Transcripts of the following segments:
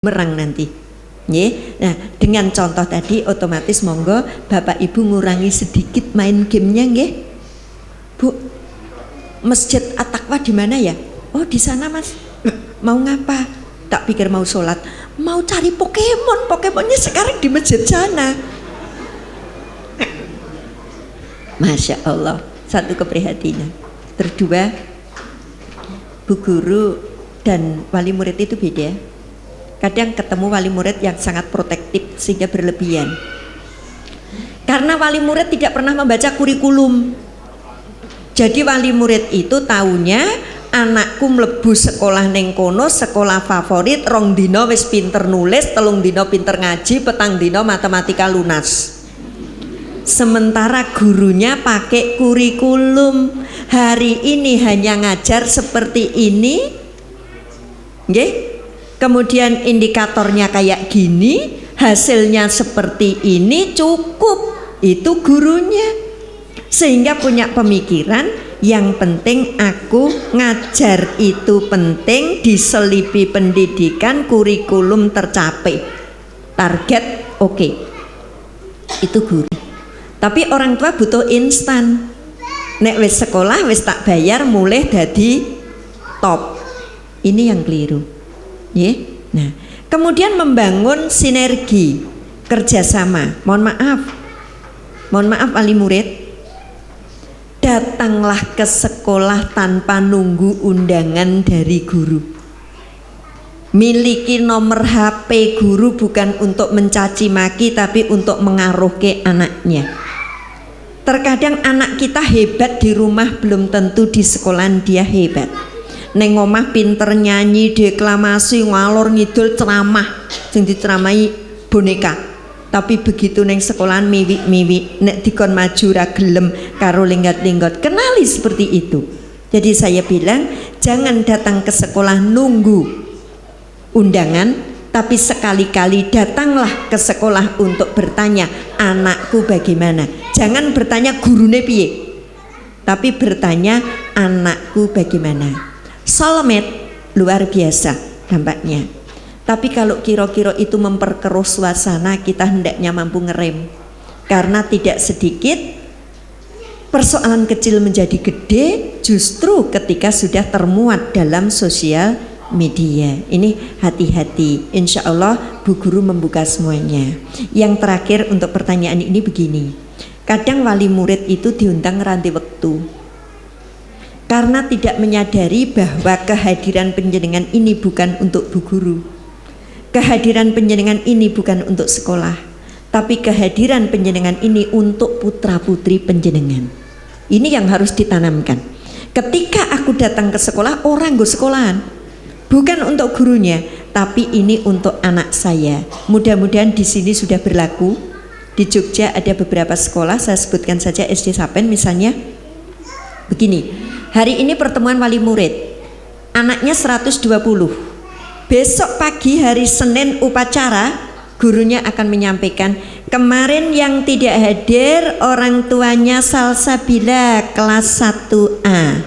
merang nanti. Nah, dengan contoh tadi otomatis monggo Bapak Ibu ngurangi sedikit main gamenya nggih. Bu, Masjid At-Taqwa di mana ya? Oh, di sana Mas. Mau ngapa? Tak pikir mau sholat, mau cari Pokemon. Pokemonnya sekarang di masjid sana. Masya Allah, satu keprihatinan. Kedua, bu guru dan wali murid itu beda. Kadang ketemu wali murid yang sangat protektif sehingga berlebihan. Karena wali murid tidak pernah membaca kurikulum. Jadi wali murid itu taunya anakku mlebu sekolah neng kono, sekolah favorit, rong dino wis pinter nulis, telung dino pinter ngaji, petang dino matematika lunas. Sementara gurunya pakai kurikulum. Hari ini hanya ngajar seperti ini. Nggih? Kemudian indikatornya kayak gini, hasilnya seperti ini, cukup. Itu gurunya. Sehingga punya pemikiran yang penting aku ngajar itu penting, diselipi pendidikan, kurikulum tercapai, target oke. Itu guru. Tapi orang tua butuh instan. Nek wis sekolah wis tak bayar mulai dadi top. Ini yang keliru. Nah, kemudian membangun sinergi kerjasama. Mohon maaf wali murid, datanglah ke sekolah tanpa nunggu undangan dari guru. Miliki nomor HP guru bukan untuk mencaci maki, tapi untuk mengaruhke anaknya. Terkadang anak kita hebat di rumah, belum tentu di sekolahan dia hebat. Neng omah pinter nyanyi, deklamasi, ngalor ngidul, ceramah, sing diceramahi boneka. Tapi begitu neng sekolahan miwi-miwi, nek dikon maju ra gelem karo linggat-linggot. Kenali seperti itu. Jadi saya bilang jangan datang ke sekolah nunggu undangan, tapi sekali-kali datanglah ke sekolah untuk bertanya anakku bagaimana. Jangan bertanya gurune piye, tapi bertanya anakku bagaimana. Solmed luar biasa dampaknya. Tapi kalau kira-kira itu memperkeruh suasana, kita hendaknya mampu ngerem. Karena tidak sedikit persoalan kecil menjadi gede justru ketika sudah termuat dalam sosial media. Ini hati-hati. Insya Allah Bu Guru membuka semuanya. Yang terakhir untuk pertanyaan ini begini. Kadang wali murid itu diundang rantai waktu. Karena tidak menyadari bahwa kehadiran penjenengan ini bukan untuk Bu Guru. Kehadiran penjenengan ini bukan untuk sekolah, tapi kehadiran penjenengan ini untuk putra-putri penjenengan. Ini yang harus ditanamkan. Ketika aku datang ke sekolah, orang go sekolahan. Bukan untuk gurunya, tapi ini untuk anak saya. Mudah-mudahan di sini sudah berlaku. Di Jogja ada beberapa sekolah, saya sebutkan saja SD Sapen misalnya. Begini. Hari ini pertemuan wali murid, anaknya 120. Besok pagi hari Senin upacara, gurunya akan menyampaikan, kemarin yang tidak hadir orang tuanya Salsabila kelas 1A.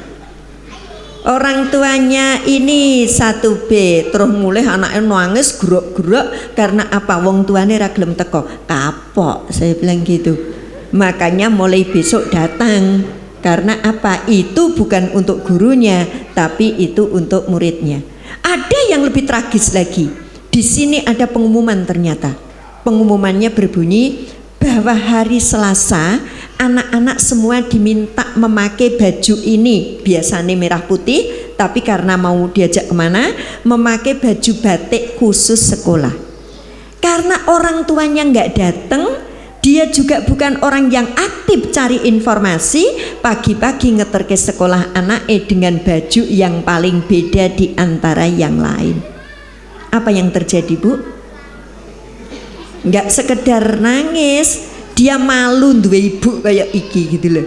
Orang tuanya ini 1B, terus mulai anaknya nangis gerok-gerok karena apa? Wong tuane ra gelem teko. Kapok, saya bilang gitu. Makanya mulai besok datang. Karena apa? Itu bukan untuk gurunya, tapi itu untuk muridnya. Ada yang lebih tragis lagi. Di sini ada pengumuman ternyata. Pengumumannya berbunyi bahwa hari Selasa anak-anak semua diminta memakai baju ini. Biasanya merah putih, tapi karena mau diajak kemana, memakai baju batik khusus sekolah. Karena orang tuanya nggak datang, dia juga bukan orang yang aktif cari informasi, pagi-pagi ngeter ke sekolah anak dengan baju yang paling beda di antara yang lain. Apa yang terjadi, Bu? Nggak sekedar nangis, dia malu duwe ibu kayak iki gitu loh.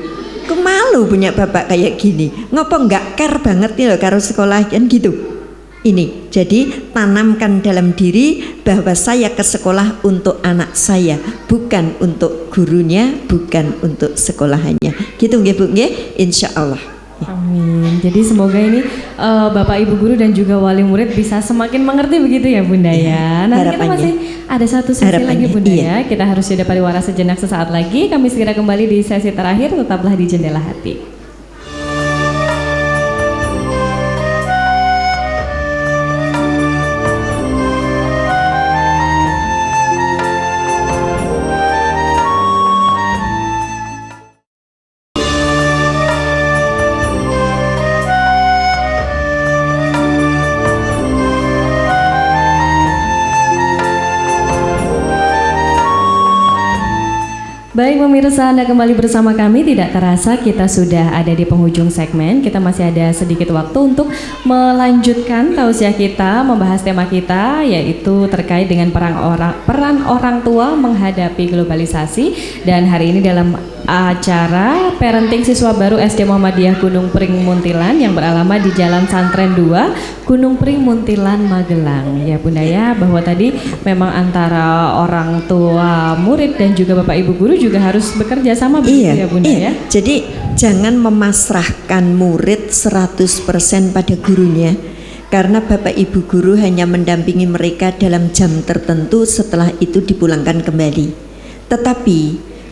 Kemalu punya bapak kayak gini. Ngopo nggak care banget nih loh karo sekolah kan gitu. Ini, jadi tanamkan dalam diri bahwa saya ke sekolah untuk anak saya, bukan untuk gurunya, bukan untuk sekolahannya. Gitu nggih Bu nggih? Insya Allah. Amin. Jadi semoga ini Bapak Ibu guru dan juga wali murid bisa semakin mengerti begitu ya Bunda ya. Nanti kita masih ada satu sesi lagi Bunda ya. Kita harus jeda pariwara sejenak sesaat lagi. Kami segera kembali di sesi terakhir. Tetaplah di Jendela Hati. Baik pemirsa, Anda kembali bersama kami. Tidak terasa kita sudah ada di penghujung segmen. Kita masih ada sedikit waktu untuk melanjutkan tausiah kita, membahas tema kita, yaitu terkait dengan peran orang tua menghadapi globalisasi. Dan hari ini dalam acara parenting siswa baru SD Muhammadiyah Gunung Pring Muntilan yang beralamat di Jalan Santren 2 Gunung Pring Muntilan Magelang. Ya Bunda ya, bahwa tadi memang antara orang tua murid dan juga Bapak Ibu guru juga harus bekerja sama begitu ya Bunda ya. Jadi jangan memasrahkan murid 100% pada gurunya, karena Bapak Ibu guru hanya mendampingi mereka dalam jam tertentu, setelah itu dipulangkan kembali. Tetapi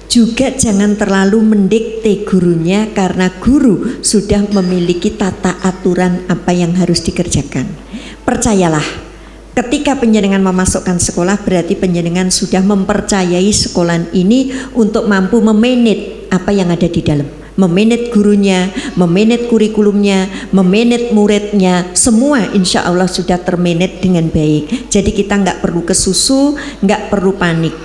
juga jangan terlalu mendikte gurunya, karena guru sudah memiliki tata aturan apa yang harus dikerjakan. Percayalah, ketika panjenengan memasukkan sekolah, berarti panjenengan sudah mempercayai sekolah ini untuk mampu memanage apa yang ada di dalam, memanage gurunya, memanage kurikulumnya, memanage muridnya, semua insya Allah sudah termanage dengan baik. Jadi kita nggak perlu kesusu, nggak perlu panik.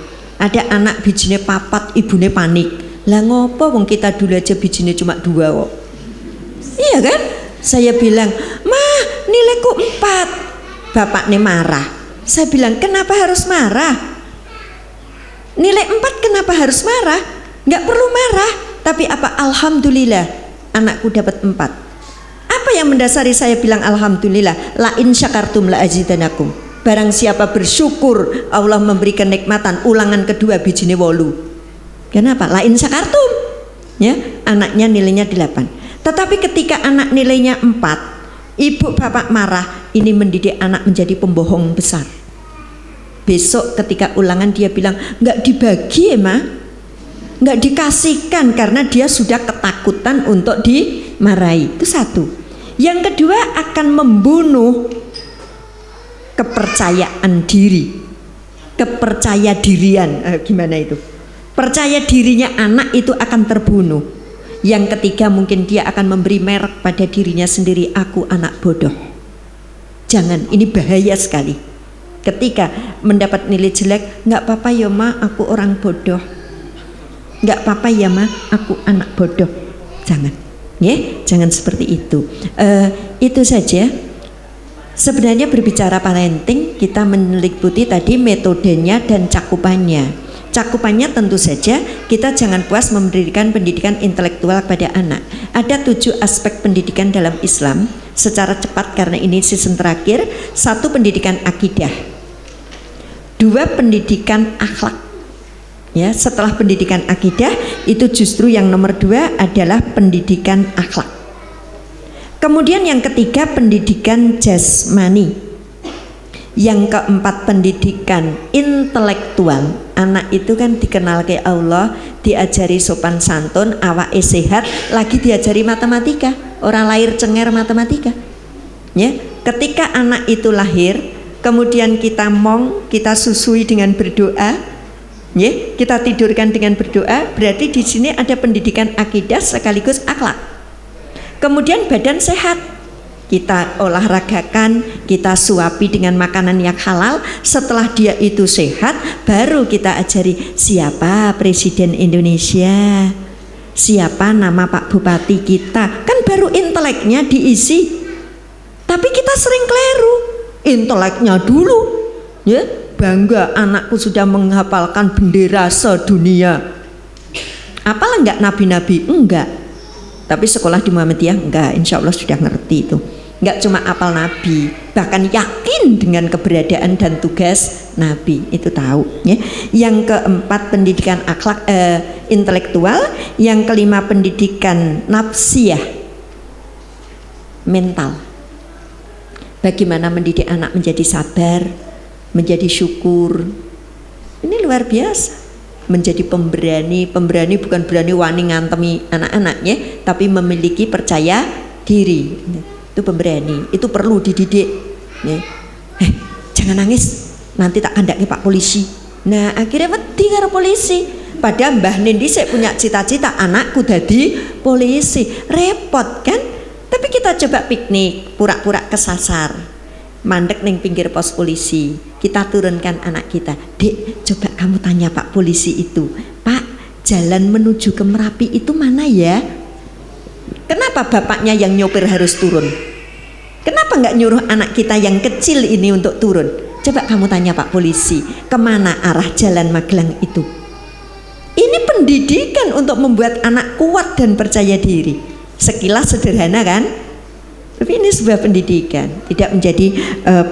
Ada anak bijinya papat, ibunya panik. Lah ngopo wong kita dulu aja bijinya cuma 2 kok. Iya kan? Saya bilang, "Mah, nilaiku 4." Bapaknya marah. Saya bilang, "Kenapa harus marah? Nilai 4 kenapa harus marah? Nggak perlu marah." Tapi apa? Alhamdulillah anakku dapat 4. Apa yang mendasari saya bilang alhamdulillah? La in syakartum la azidanakum. Barang siapa bersyukur, Allah memberikan nikmatan. Ulangan kedua bijine 8. Kenapa? Lain sakartum. Ya, anaknya nilainya 8. Tetapi ketika anak nilainya 4, ibu bapak marah, ini mendidik anak menjadi pembohong besar. Besok ketika ulangan dia bilang, nggak dibagi ya ma, nggak dikasihkan, karena dia sudah ketakutan untuk dimarahi. Itu satu. Yang kedua, akan membunuh kepercayaan diri, kepercaya dirian. Gimana itu? Percaya dirinya anak itu akan terbunuh. Yang ketiga, mungkin dia akan memberi merek pada dirinya sendiri, aku anak bodoh. Jangan, ini bahaya sekali. Ketika mendapat nilai jelek, nggak apa-apa ya ma, aku orang bodoh. Nggak apa-apa ya ma, aku anak bodoh. Jangan, ya, jangan seperti itu. Itu saja. Sebenarnya berbicara parenting, kita meliputi tadi metodenya dan cakupannya. Cakupannya tentu saja kita jangan puas memberikan pendidikan intelektual kepada anak. Ada 7 aspek pendidikan dalam Islam. Secara cepat karena ini season terakhir. 1, pendidikan akidah. 2, pendidikan akhlak. Ya, setelah pendidikan akidah itu justru yang nomor 2 adalah pendidikan akhlak. Kemudian yang ketiga, pendidikan jasmani. Yang keempat, pendidikan intelektual. Anak itu kan dikenal ke Allah, diajari sopan santun, awake sehat, lagi diajari matematika. Orang lahir cenger matematika. Ya, ketika anak itu lahir, kemudian kita kita susui dengan berdoa, ya, kita tidurkan dengan berdoa, berarti di sini ada pendidikan akidah sekaligus akhlak. Kemudian badan sehat, kita olahragakan, kita suapi dengan makanan yang halal. Setelah dia itu sehat, baru kita ajari siapa Presiden Indonesia, siapa nama Pak Bupati kita. Kan baru inteleknya diisi. Tapi kita sering keliru, inteleknya dulu. Ya, bangga anakku sudah menghafalkan bendera sedunia. Apalah enggak nabi-nabi? Enggak. Tapi sekolah di Muhammadiyah enggak, insya Allah sudah ngerti itu. Enggak cuma apal Nabi, bahkan yakin dengan keberadaan dan tugas Nabi, itu tahu. Ya. Yang keempat, pendidikan akhlak intelektual. Yang kelima, pendidikan nafsiyah. mental. Bagaimana mendidik anak menjadi sabar, menjadi syukur. Ini luar biasa. Menjadi pemberani bukan berani wani ngantemi anak-anaknya, tapi memiliki percaya diri. Itu pemberani, itu perlu dididik. Jangan nangis, nanti tak kandaki Pak Polisi. Nah akhirnya wedi karo polisi. Padahal Mbah Nindi saya punya cita-cita anakku dadi polisi. Repot kan? Tapi kita coba piknik, pura-pura kesasar, mandek neng pinggir pos polisi. Kita turunkan anak kita, Dek, coba kamu tanya Pak Polisi itu, Pak, jalan menuju ke Merapi itu mana ya? Kenapa bapaknya yang nyopir harus turun? Kenapa nggak nyuruh anak kita yang kecil ini untuk turun? Coba kamu tanya Pak Polisi, kemana arah jalan Magelang itu? Ini pendidikan untuk membuat anak kuat dan percaya diri. Sekilas sederhana kan? Tapi ini sebuah pendidikan, tidak menjadi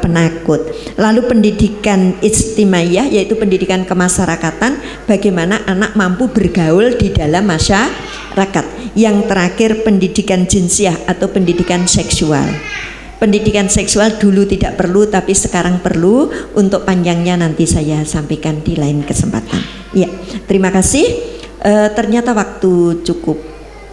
penakut. Lalu pendidikan ijtimaiyah, yaitu pendidikan kemasyarakatan, bagaimana anak mampu bergaul di dalam masyarakat. Yang terakhir pendidikan jinsiah atau pendidikan seksual. Pendidikan seksual dulu tidak perlu, tapi sekarang perlu. Untuk panjangnya nanti saya sampaikan di lain kesempatan. Ya, terima kasih. Ternyata waktu cukup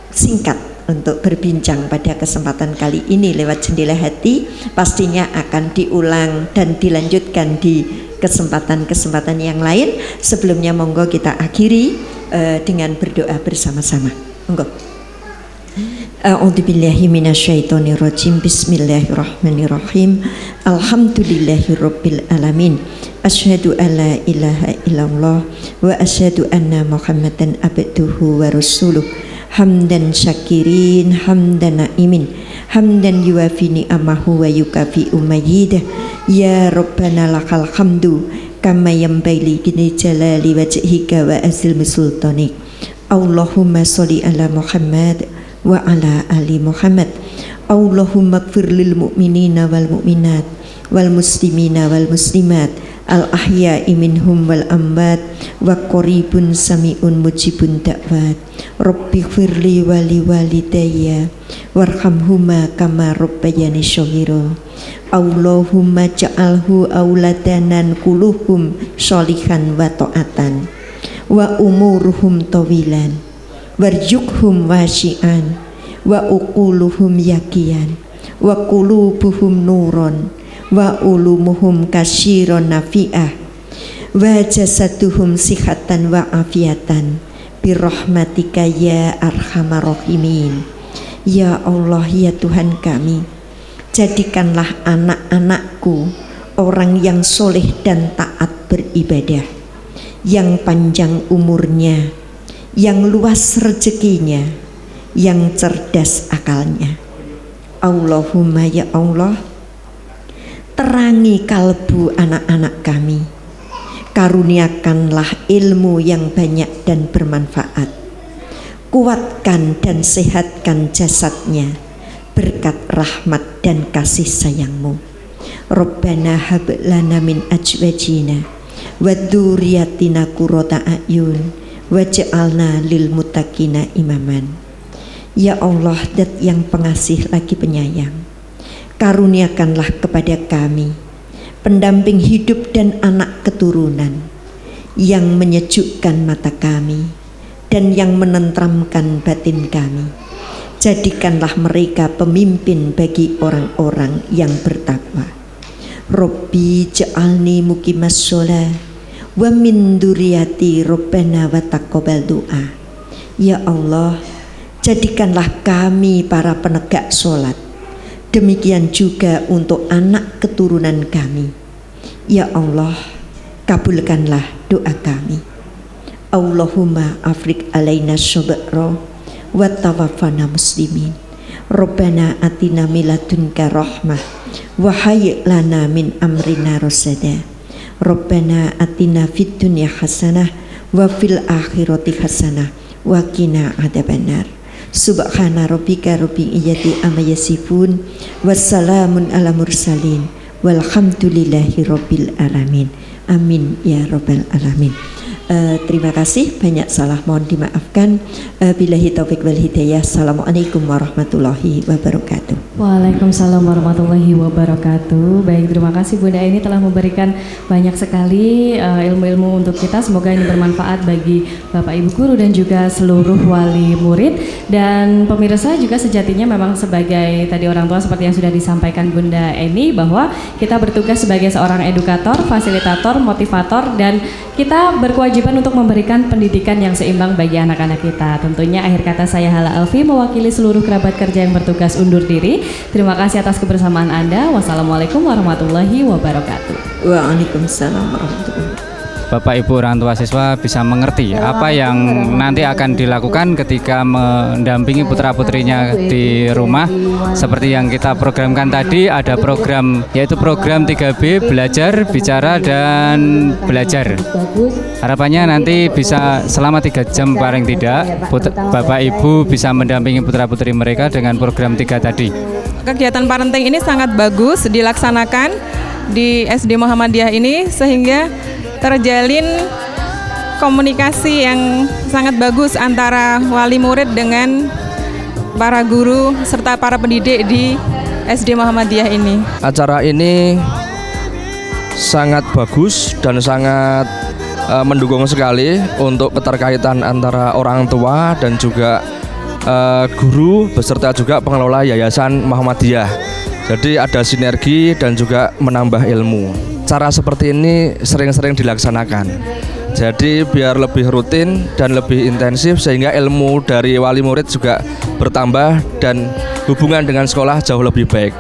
singkat untuk berbincang pada kesempatan kali ini lewat Jendela Hati. Pastinya akan diulang dan dilanjutkan di kesempatan-kesempatan yang lain. Sebelumnya monggo kita akhiri dengan berdoa bersama-sama. Monggo. A'udzubillahi minasyaitonirrajim. Bismillahirrahmanirrahim. Alhamdulillahirabbil alamin. Asyhadu alla ilaha illallah wa asyhadu anna Muhammadan abduhu wa rasuluh. Hamdan syakirin, hamdan na'imin, hamdan yuwafi ni'amahu wa yukafi umayyidah. Ya Rabbana lakal hamdu kama yambaili gini jalali wajhika wa azil sultanik. Allahumma sholli ala Muhammad wa ala ali Muhammad. Allahumma gfir lil mu'minina wal mu'minat wal muslimina wal muslimat al ahya'i minhum wal amwat wa qaribun sami'un mujibun da'wat. Rabbi firli wali walidayya warhamhuma kama rabbayani shaghira. Allahumma ja'alhu auladanan kuluhum sholihan wa ta'atan wa umuruhum tawilan warjukhum wasi'an wa uquluhum yaqiyan wa qulubuhum nuron wa ulumuhum kasyiron nafi'ah wa jasaduhum sihatan wa afiatan birahmatika ya arhamar rahimin. Ya Allah, ya Tuhan kami, jadikanlah anak-anakku orang yang soleh dan taat beribadah, yang panjang umurnya, yang luas rezekinya, yang cerdas akalnya. Allahumma ya Allah, terangi kalbu anak-anak kami, karuniakanlah ilmu yang banyak dan bermanfaat, kuatkan dan sehatkan jasadnya berkat rahmat dan kasih sayang-Mu. Rabbana hab lana min azwajina wa dzurriyyatina qurrata a'yun waj'alna lil muttaqina imaman. Ya Allah, Dat yang pengasih lagi penyayang, karuniakanlah kepada kami pendamping hidup dan anak keturunan yang menyejukkan mata kami dan yang menentramkan batin kami. Jadikanlah mereka pemimpin bagi orang-orang yang bertakwa. Robbi ja'alni muqimas sholah wa min dzurriyyati Rabbana wa taqabbal du'a. Ya Allah, jadikanlah kami para penegak sholat, demikian juga untuk anak keturunan kami. Ya Allah, kabulkanlah doa kami. Allahumma afrik alaina syabra wa tawaffana muslimin. Rabbana atina min ladunka rahmah wa hayyi lana min amrina rasada. Rabbana atina fid dunya hasanah wa fil akhirati hasanah wa qina adzabannar. Subhana rabbika rabbil izzati amma yasifun wassalamun ala mursalin walhamdulillahi rabbil alamin. Amin ya rabbal alamin. Terima kasih, banyak salah mohon dimaafkan. Billahi taufik wal hidayah. Assalamualaikum warahmatullahi wabarakatuh. Waalaikumsalam warahmatullahi wabarakatuh. Baik, terima kasih Bunda Eni telah memberikan banyak sekali ilmu-ilmu untuk kita. Semoga ini bermanfaat bagi Bapak Ibu guru dan juga seluruh wali murid. Dan pemirsa juga sejatinya memang sebagai tadi orang tua seperti yang sudah disampaikan Bunda Eni, bahwa kita bertugas sebagai seorang edukator, fasilitator, motivator, dan kita berkewajiban untuk memberikan pendidikan yang seimbang bagi anak-anak kita. Tentunya akhir kata saya Hala Alfi mewakili seluruh kerabat kerja yang bertugas undur diri. Terima kasih atas kebersamaan Anda. Wassalamualaikum warahmatullahi wabarakatuh. Waalaikumsalam warahmatullahi wabarakatuh. Bapak Ibu orang tua siswa bisa mengerti apa yang nanti akan dilakukan ketika mendampingi putra-putrinya di rumah. Seperti yang kita programkan tadi, ada program yaitu program 3B, belajar, bicara, dan belajar. Harapannya nanti bisa selama 3 jam paling tidak Bapak Ibu bisa mendampingi putra-putri mereka dengan program 3 tadi. Kegiatan parenting ini sangat bagus dilaksanakan di SD Muhammadiyah ini, sehingga terjalin komunikasi yang sangat bagus antara wali murid dengan para guru serta para pendidik di SD Muhammadiyah ini. Acara ini sangat bagus dan sangat mendukung sekali untuk keterkaitan antara orang tua dan juga guru beserta juga pengelola Yayasan Muhammadiyah. Jadi ada sinergi dan juga menambah ilmu. Cara seperti ini sering-sering dilaksanakan. Jadi biar lebih rutin dan lebih intensif sehingga ilmu dari wali murid juga bertambah dan hubungan dengan sekolah jauh lebih baik.